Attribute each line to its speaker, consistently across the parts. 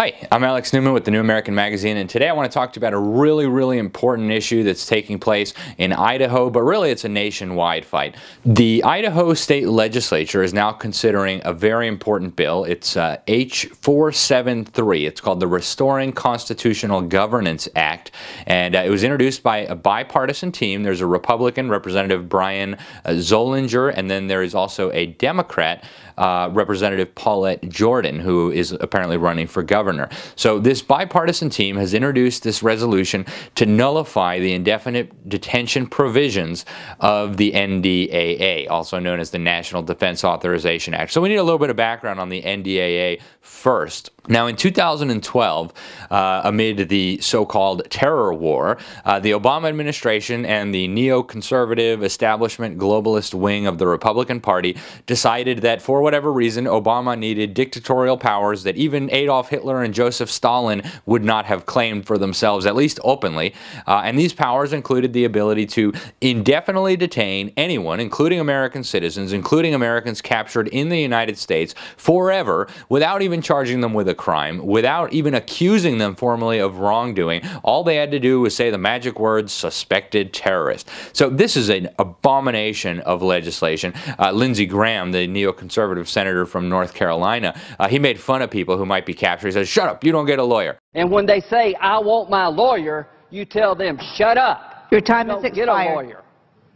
Speaker 1: Hi, I'm Alex Newman with the New American Magazine, and today I want to talk to you about a really important issue that's taking place in Idaho, but really it's a nationwide fight. The Idaho state legislature is now considering a very important bill. It's H473. It's called the Restoring Constitutional Governance Act, and it was introduced by a bipartisan team. There's a Republican, Representative Brian Zollinger, and then there is also a Democrat, Representative Paulette Jordan, who is apparently running for governor. So this bipartisan team has introduced this resolution to nullify the indefinite detention provisions of the NDAA, also known as the National Defense Authorization Act. So we need a little bit of background on the NDAA first. Now, in 2012, amid the so-called terror war, the Obama administration and the neoconservative establishment globalist wing of the Republican Party decided that for whatever reason, Obama needed dictatorial powers that even Adolf Hitler and Joseph Stalin would not have claimed for themselves, at least openly. And these powers included the ability to indefinitely detain anyone, including American citizens, including Americans captured in the United States, forever, without even charging them with a crime, without even accusing them formally of wrongdoing. All they had to do was say the magic words, suspected terrorist. So this is an abomination of legislation. Lindsey Graham, the neoconservative senator from North Carolina, he made fun of people who might be captured. He says, "Shut up, you don't get a lawyer."
Speaker 2: And when they say, "I want my lawyer," you tell them, "Shut up.
Speaker 3: Your time is
Speaker 2: Don't get
Speaker 3: expired.
Speaker 2: a lawyer.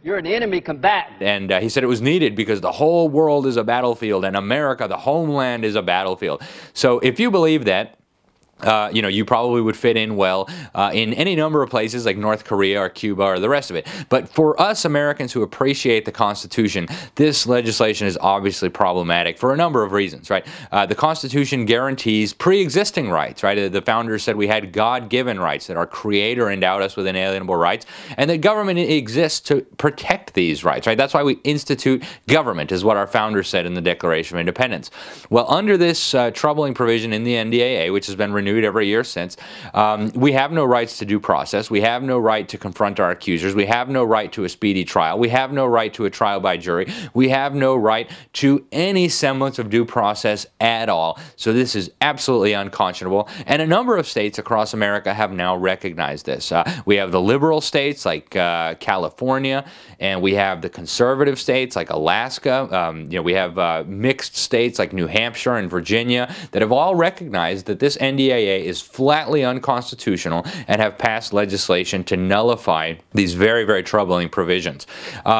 Speaker 2: You're an enemy combatant."
Speaker 1: And he said it was needed because the whole world is a battlefield and America, the homeland, is a battlefield. So if you believe that, you probably would fit in well in any number of places like North Korea or Cuba or the rest of it. But for us Americans who appreciate the Constitution, this legislation is obviously problematic for a number of reasons, right? The Constitution guarantees pre-existing rights, right? The founders said we had God-given rights, that our Creator endowed us with inalienable rights, and that government exists to protect these rights, right? That's why we institute government, is what our founders said in the Declaration of Independence. Well, under this troubling provision in the NDAA, which has been renewed every year since, we have no rights to due process. We have no right to confront our accusers. We have no right to a speedy trial. We have no right to a trial by jury. We have no right to any semblance of due process at all. So this is absolutely unconscionable. And a number of states across America have now recognized this. We have the liberal states like California, and we have the conservative states like Alaska. We have mixed states like New Hampshire and Virginia that have all recognized that this NDAA is flatly unconstitutional and have passed legislation to nullify these very troubling provisions.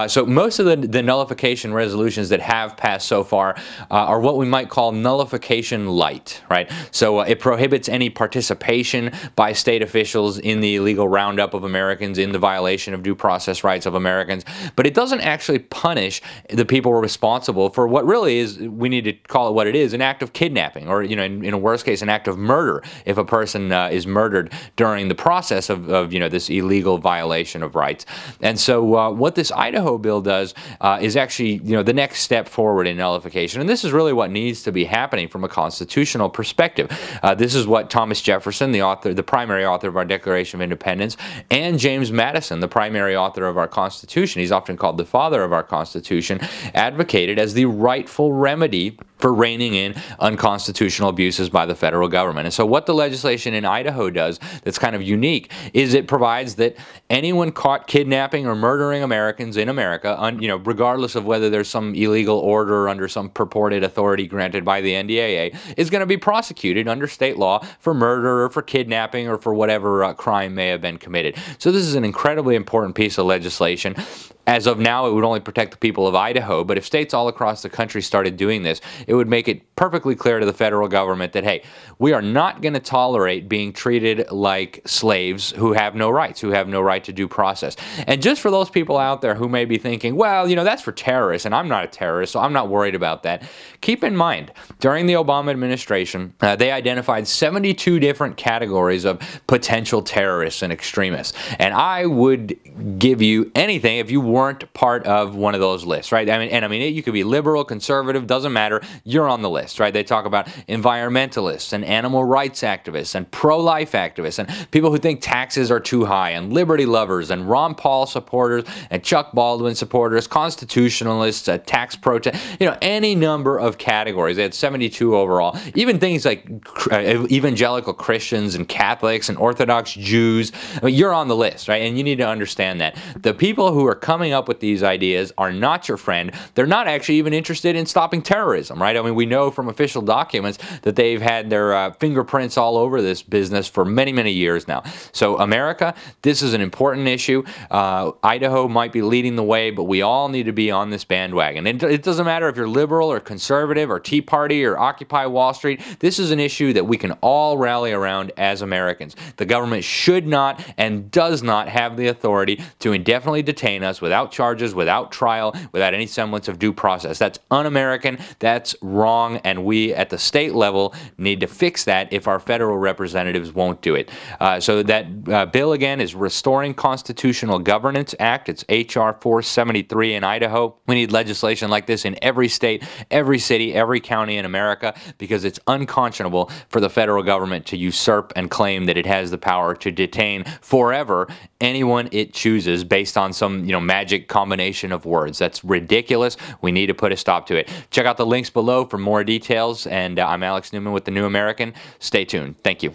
Speaker 1: So most of the nullification resolutions that have passed so far are what we might call nullification light, right? So it prohibits any participation by state officials in the illegal roundup of Americans, in the violation of due process rights of Americans, but it doesn't actually punish the people responsible for what really is, we need to call it what it is, an act of kidnapping, or in a worst case, an act of murder, if a person is murdered during the process of this illegal violation of rights. And so what this Idaho bill does is actually the next step forward in nullification, and this is really what needs to be happening from a constitutional perspective. This is what Thomas Jefferson, the primary author of our Declaration of Independence, and James Madison, the primary author of our Constitution, he's often called the father of our Constitution, advocated as the rightful remedy for reining in unconstitutional abuses by the federal government. And so what the legislation in Idaho does that's kind of unique is it provides that anyone caught kidnapping or murdering Americans in America, regardless of whether there's some illegal order under some purported authority granted by the NDAA, is going to be prosecuted under state law for murder or for kidnapping or for whatever crime may have been committed. So this is an incredibly important piece of legislation. As of now, it would only protect the people of Idaho, but if states all across the country started doing this, it would make it perfectly clear to the federal government that, hey, we are not going to tolerate being treated like slaves who have no rights, who have no right to due process. And just for those people out there who may be thinking, well, that's for terrorists, and I'm not a terrorist, so I'm not worried about that, keep in mind, during the Obama administration, they identified 72 different categories of potential terrorists and extremists. And I would give you anything if you weren't part of one of those lists, right? I mean, you could be liberal, conservative, doesn't matter. you're on the list, right? They talk about environmentalists and animal rights activists and pro-life activists and people who think taxes are too high and liberty lovers and Ron Paul supporters and Chuck Baldwin supporters, constitutionalists, tax protest, any number of categories. They had 72 overall. Even things like evangelical Christians and Catholics and Orthodox Jews. I mean, you're on the list, right? And you need to understand that. The people who are coming up with these ideas are not your friend. They're not actually even interested in stopping terrorism, right? I mean, we know from official documents that they've had their fingerprints all over this business for many, many years now. So America, this is an important issue. Idaho might be leading the way, but we all need to be on this bandwagon. It doesn't matter if you're liberal or conservative or Tea Party or Occupy Wall Street. This is an issue that we can all rally around as Americans. The government should not and does not have the authority to indefinitely detain us without charges, without trial, without any semblance of due process. That's un-American, that's wrong, and we at the state level need to fix that if our federal representatives won't do it. So that bill, again, is Restoring Constitutional Governance Act. It's H.R. 473 in Idaho. We need legislation like this in every state, every city, every county in America, because it's unconscionable for the federal government to usurp and claim that it has the power to detain forever anyone it chooses based on some magic combination of words. That's ridiculous. We need to put a stop to it. Check out the links below for more details, and I'm Alex Newman with The New American. Stay tuned. Thank you.